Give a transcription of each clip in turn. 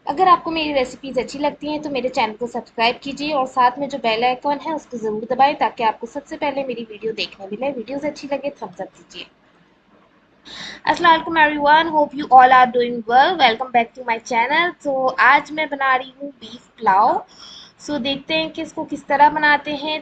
अगर आपको मेरी रेसिपीज़ अच्छी लगती हैं तो मेरे चैनल को सब्सक्राइब कीजिए और साथ में जो बेल आइकॉन है उसको ज़रूर दबाएं ताकि आपको सबसे पहले मेरी वीडियो देखने मिले। वीडियोज़ अच्छी लगे थम्स अप दीजिए। अस्सलाम वालेकुम everyone, hope you all are doing well. Welcome back to my channel. आज मैं बना रही हूँ बीफ पुलाव। देखते हैं कि इसको किस तरह बनाते हैं।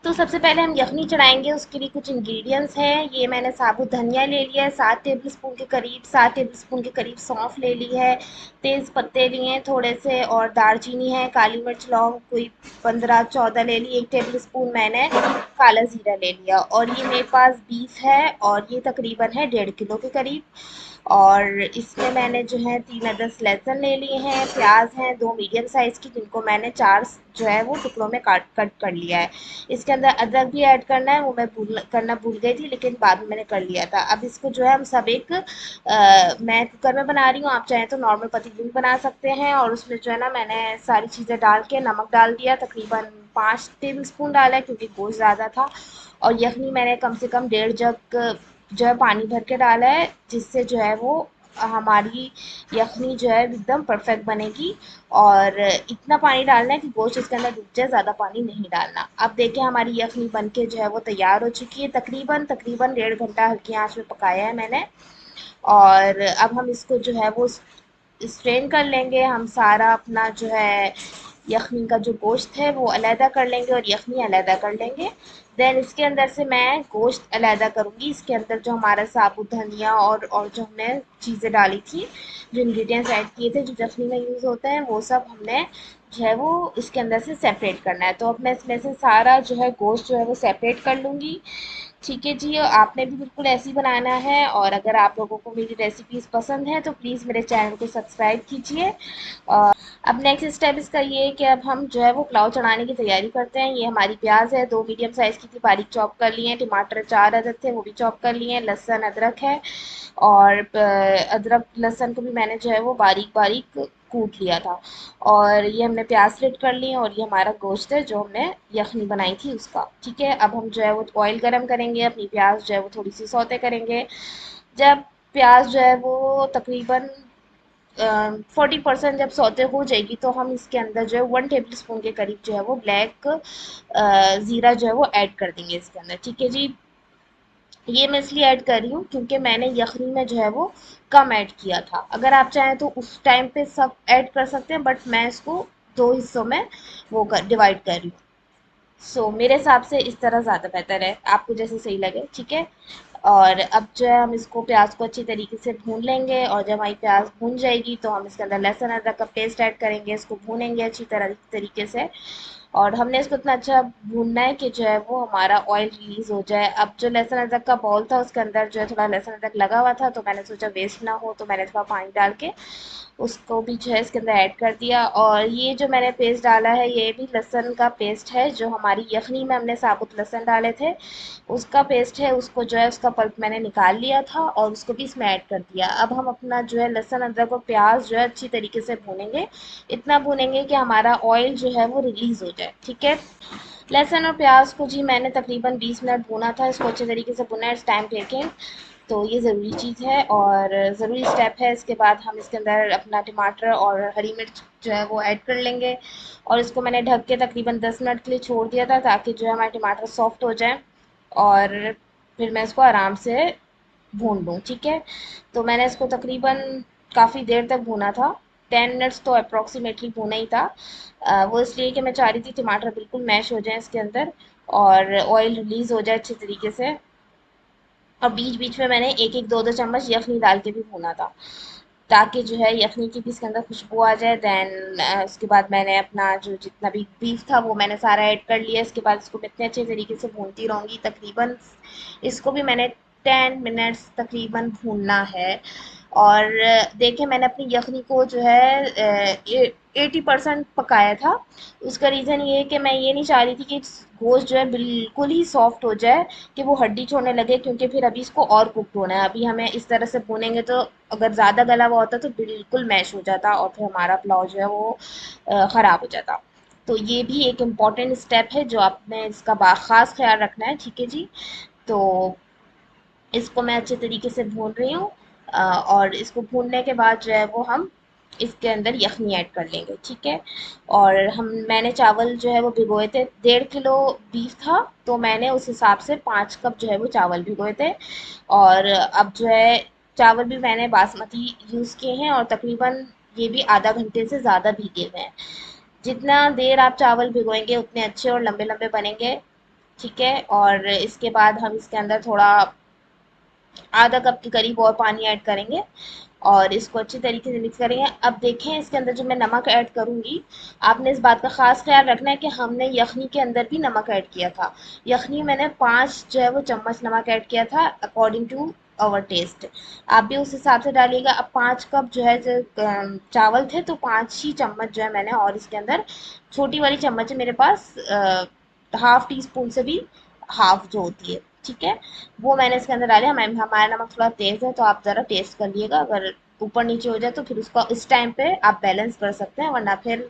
सबसे पहले हम यखनी चढ़ाएंगे, उसके लिए कुछ इंग्रेडिएंट्स हैं। ये मैंने साबुत धनिया ले लिया है 7 टेबलस्पून के करीब, 7 टेबलस्पून के करीब सौंफ ले ली है, तेज़ पत्ते लिए हैं थोड़े से, और दालचीनी है, काली मिर्च लौंग कोई 15-14 ले ली, 1 टेबलस्पून मैंने काला ज़ीरा ले लिया। और ये मेरे पास बीफ है और ये तकरीबन है 1.5 किलो के करीब। और इसमें मैंने जो है 3 अदद लहसुन ले लिए हैं, प्याज हैं 2 मीडियम साइज़ की जिनको मैंने 4 जो है वो टुकड़ों में कट कर लिया है। इसके अंदर अदरक भी ऐड करना है, वो मैं भूल गई थी लेकिन बाद में मैंने कर लिया था। अब इसको जो है हम सब एक मैं कुकर में बना रही हूँ, आप चाहें तो नॉर्मल पतीले में बना सकते हैं। और उसमें जो है ना मैंने सारी चीज़ें डाल के नमक डाल दिया, तकरीबन 5 टेबलस्पून डाला है क्योंकि गोश्त ज़्यादा था। और यखनी मैंने कम से कम 1.5 जग जो है पानी भर के डाला है, जिससे जो है वो हमारी यखनी जो है एकदम परफेक्ट बनेगी। और इतना पानी डालना है कि गोश्त इसके अंदर डूब जाए, ज़्यादा पानी नहीं डालना। अब देखिए हमारी यखनी बन के जो है वो तैयार हो चुकी है। तकरीबन तकरीबन 1.5 घंटा हल्की आंच में पकाया है मैंने। और अब हम इसको जो है वो स्ट्रेन कर लेंगे। हम सारा अपना जो है यखनी का जो गोश्त है वो अलहदा कर लेंगे और यखनी अलहदा कर लेंगे। देन इसके अंदर से मैं गोश्त अलहदा करूँगी। इसके अंदर जो हमारा साबुत धनिया और जो हमने चीज़ें डाली थी, जो इंग्रेडिएंट्स ऐड किए थे, जो यखनी में यूज़ होते हैं, वो सब हमने जो है वो इसके अंदर से सेपरेट करना है। तो अब मैं इसमें से सारा जो है गोश्त जो है वो सेपरेट कर लूँगी। ठीक है जी, आपने भी बिल्कुल ऐसे ही बनाना है। और अगर आप लोगों को मेरी रेसिपीज़ पसंद है तो प्लीज़ मेरे चैनल को सब्सक्राइब कीजिए। अब नेक्स्ट स्टेप इसका ये है कि अब हम जो है वो पुलाव चढ़ाने की तैयारी करते हैं। ये हमारी प्याज है 2 मीडियम साइज़ की थी, बारीक चॉप कर लिए हैं। टमाटर 4 अदद थे, वो भी चॉप कर लिए हैं। लहसुन अदरक है, और अदरक लहसुन को भी मैंने जो है वो बारीक बारीक कूट लिया था। और ये हमने प्याज स्लिट कर ली है। और ये हमारा गोश्त है जो हमने यखनी बनाई थी उसका। ठीक है, अब हम जो है वो ऑयल गरम करेंगे, अपनी प्याज जो है वो थोड़ी सी सौते करेंगे। जब प्याज जो है वो तकरीबन 40% जब सौते हो जाएगी तो हम इसके अंदर जो है 1 टेबल स्पून के करीब जो है वो ब्लैक ज़ीरा जो है वो ऐड कर देंगे इसके अंदर। ठीक है जी, ये मैं इसलिए ऐड कर रही हूँ क्योंकि मैंने यखनी में जो है वो कम ऐड किया था। अगर आप चाहें तो उस टाइम पे सब ऐड कर सकते हैं, बट मैं इसको 2 हिस्सों में वो कर डिवाइड कर रही हूँ। मेरे हिसाब से इस तरह ज़्यादा बेहतर है, आपको जैसे सही लगे। ठीक है, और अब जो है हम इसको प्याज को अच्छी तरीके से भून लेंगे। और जब हमारी प्याज भून जाएगी तो हम इसके अंदर लहसुन अदरक का पेस्ट ऐड करेंगे, इसको भूनेंगे अच्छी तरह तरीके से। और हमने इसको इतना अच्छा भूनना है कि जो है वो हमारा ऑयल रिलीज़ हो जाए। अब जो लहसुन अदरक का बॉल था उसके अंदर जो है थोड़ा लहसुन अदरक लगा हुआ था, तो मैंने सोचा वेस्ट ना हो, तो मैंने थोड़ा पानी डाल के उसको भी जो है इसके अंदर ऐड कर दिया। और ये जो मैंने पेस्ट डाला है ये भी लहसुन का पेस्ट है, जो हमारी यखनी में हमने साबुत लहसुन डाले थे उसका पेस्ट है। उसको जो है उसका पल्प मैंने निकाल लिया था और उसको भी इसमें ऐड कर दिया। अब हम अपना जो है लहसुन अदरक और प्याज जो है अच्छी तरीके से भूनेंगे। इतना भूनेंगे कि हमारा ऑयल जो है वो रिलीज़ हो जाए। ठीक है, लहसुन और प्याज को जी मैंने तकरीबन 20 मिनट भूना था। इसको अच्छे तरीके से भुना है, इट्स टाइम टेकिंग। तो ये ज़रूरी चीज़ है और ज़रूरी स्टेप है। इसके बाद हम इसके अंदर अपना टमाटर और हरी मिर्च जो है वो ऐड कर लेंगे। और इसको मैंने ढक के तकरीबन 10 मिनट के लिए छोड़ दिया था ताकि जो है हमारे टमाटर सॉफ्ट हो जाए और फिर मैं इसको आराम से भून लूँ। ठीक है, तो मैंने इसको तकरीबन काफ़ी देर तक भूना था, 10 मिनट्स तो अप्रॉक्सीमेटली भूना ही था। वो इसलिए कि मैं चाह रही थी टमाटर बिल्कुल मैश हो जाए इसके अंदर और ऑयल रिलीज़ हो जाए अच्छे तरीके से। और बीच बीच में मैंने एक एक दो दो चम्मच यखनी डाल के भी भूना था ताकि जो है यखनी की भी इसके अंदर खुशबू आ जाए। देन उसके बाद मैंने अपना जो जितना भी बीफ था वो मैंने सारा ऐड कर लिया। इसके बाद इसको मैं इतने अच्छे तरीके से भूनती रहूँगी, तकरीबन इसको भी मैंने 10 मिनट्स तकरीबन भूनना है। और देखिए मैंने अपनी यखनी को जो है 80% पकाया था। उसका रीज़न ये है कि मैं ये नहीं चाह रही थी कि गोश्त जो है बिल्कुल ही सॉफ्ट हो जाए कि वो हड्डी छोड़ने लगे, क्योंकि फिर अभी इसको और कुक्ड होना है। अभी हमें इस तरह से भूनेंगे तो अगर ज़्यादा गला हुआ होता तो बिल्कुल मैश हो जाता और फिर हमारा पुलाव जो है वो ख़राब हो जाता। तो ये भी एक इम्पॉर्टेंट स्टेप है जो आपने इसका बाख़ास ख्याल रखना है। ठीक है जी, तो इसको मैं अच्छे तरीके से भून रही हूँ। और इसको भूनने के बाद जो है वो हम इसके अंदर यखनी ऐड कर लेंगे, ठीक है। और मैंने चावल जो है वो भिगोए थे, 1.5 किलो बीफ था, तो मैंने उस हिसाब से 5 कप जो है वो चावल भिगोए थे। और अब जो है चावल भी मैंने बासमती यूज़ किए हैं, और तकरीबन ये भी आधा घंटे से ज़्यादा भीगे हुए हैं। जितना देर आप चावल भिगोएंगे उतने अच्छे और लंबे लंबे बनेंगे, ठीक है। और इसके बाद हम इसके अंदर थोड़ा आधा कप के करीब और पानी ऐड करेंगे, और इसको अच्छी तरीके से मिक्स करेंगे। अब देखें इसके अंदर जो मैं नमक ऐड करूँगी, आपने इस बात का ख़ास ख्याल रखना है कि हमने यखनी के अंदर भी नमक ऐड किया था। यखनी मैंने 5 जो है वो चम्मच नमक ऐड किया था, अकॉर्डिंग टू आवर टेस्ट। आप भी उस हिसाब से डालिएगा। अब 5 कप जो है जो चावल थे, तो 5 ही चम्मच जो है मैंने, और इसके अंदर छोटी वाली चम्मच है मेरे पास, हाफ टी स्पून से भी हाफ जो होती है, ठीक है, वो मैंने इसके अंदर डाले। हमारा नमक थोड़ा तेज़ है, तो आप ज़रा टेस्ट कर लिएगा। अगर ऊपर नीचे हो जाए तो फिर उसका इस टाइम पे आप बैलेंस कर सकते हैं, वरना फिर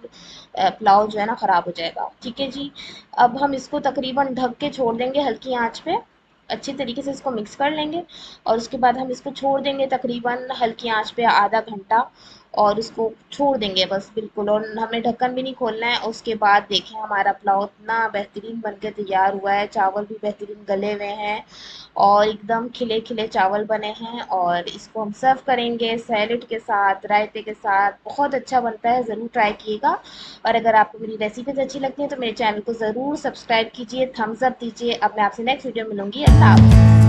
पुलाव जो है ना ख़राब हो जाएगा, ठीक है जी। अब हम इसको तकरीबन ढक के छोड़ देंगे हल्की आंच पे, अच्छी तरीके से इसको मिक्स कर लेंगे। और उसके बाद हम इसको छोड़ देंगे तकरीबन हल्की आंच पे आधा घंटा, और उसको छोड़ देंगे बस बिल्कुल, और हमें ढक्कन भी नहीं खोलना है। उसके बाद देखें हमारा पुलाव इतना बेहतरीन बन के तैयार हुआ है, चावल भी बेहतरीन गले हुए हैं, और एकदम खिले खिले चावल बने हैं। और इसको हम सर्व करेंगे सैलेड के साथ, रायते के साथ, बहुत अच्छा बनता है, ज़रूर ट्राई कीजिएगा। और अगर आपको मेरी रेसिपीज़ अच्छी लगती हैं तो मेरे चैनल को ज़रूर सब्सक्राइब कीजिए, थम्स अप दीजिए। अब मैं आपसे नेक्स्ट वीडियो में मिलूंगी। अल्लाह हाफ़िज़।